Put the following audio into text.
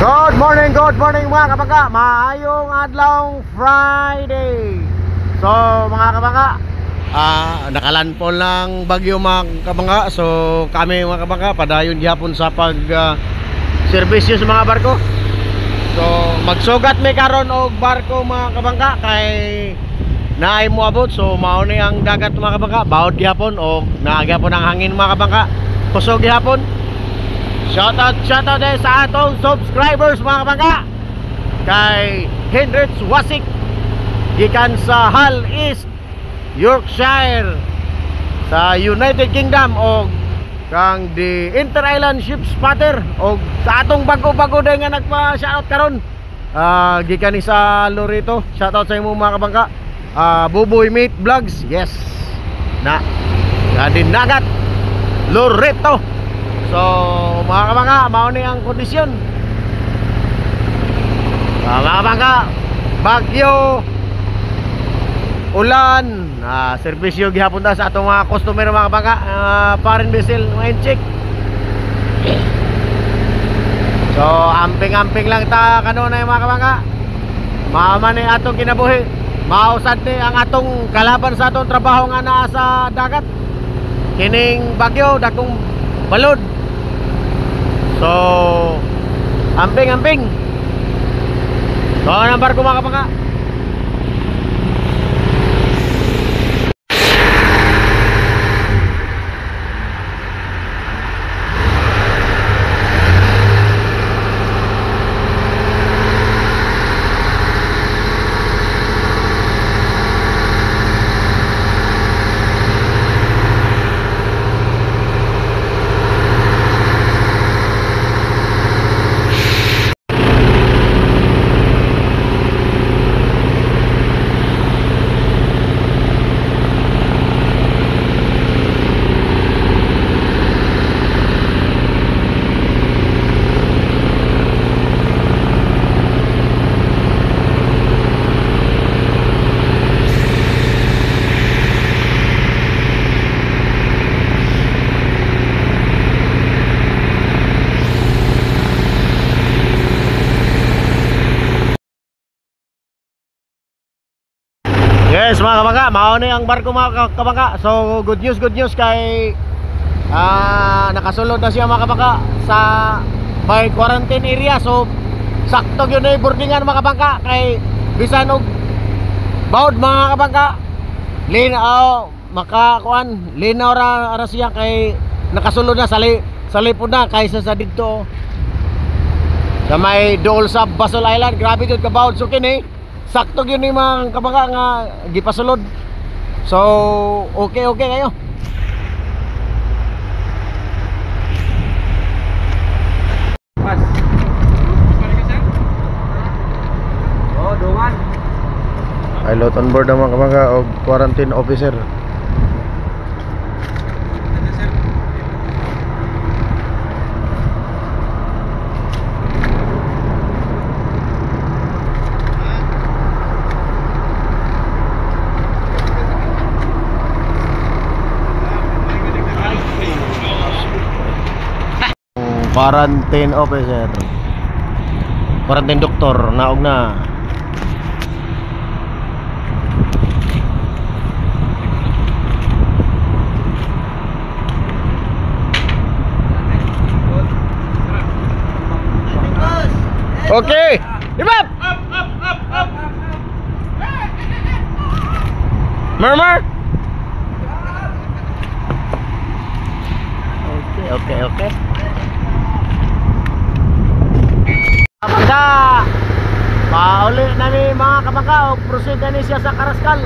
Good morning mga kabangka. Maayong adlaw Friday. So mga kabangka, nakalandfall ng bagyo mga kabangka. So kami mga kabangka padayon gihapon sa pag serbisyo sa mga barko. So magsugat may karon og barko mga kabangka kay naay moabot. So mao ni ang dagat mga kabangka, bawod gihapon o naagapon ang hangin mga kabangka. Kusog gihapon. Shoutout din sa atong subscribers mga kabangka. Kay Hendrix Wasik gikan sa Hull East, Yorkshire sa United Kingdom, o kang the Inter-Island Ship Spotter, o sa atong bago-bago din nga nagpa-shoutout karon, gikan ni sa Loreto. Shoutout sa imo mga kabangka. Buboy Meat Vlogs, yes na din nagat Loreto. So mga kabangka, mao ni ang kondisyon. Mga kabangka, bagyo, ulan, serbisyo gihapon ta sa atong mga customer mga kabangka, foreign vessel mga check. So amping-amping lang ta kanunay mga kabangka. Maaman ni atong kinabuhi, mausad ni ang atong kalaban sa atong trabaho nga naa sa dagat. Kining bagyo dakong balod. So amping-amping. So ang barko mga kabangka. Yes mga kabangka, mao ni ang barko mga kabangka. So good news kay nakasulod na siya mga kabangka sa by quarantine area. So sakto yun ay boardingan mga kabangka, kay bisan og bawod mga kabangka linaw makakuan, linaw ra siya kay nakasulod na sa lipod na kaysa sa didto sa may dool sa Basol Island. Grabe jud ka bawod. So kini sakto yun yung mga kabangka nga gipasulod. So okay kayo. Pas. Oh, dungan. Pilot on board ang mga kabangka o quarantine officer. Quarantine officer, quarantine doktor, naog na. Okay, Imam. Up. Murmur. Okay. Kabangka, pauli na ni mga kabangka, o proceed na ni siya sa Karaskal.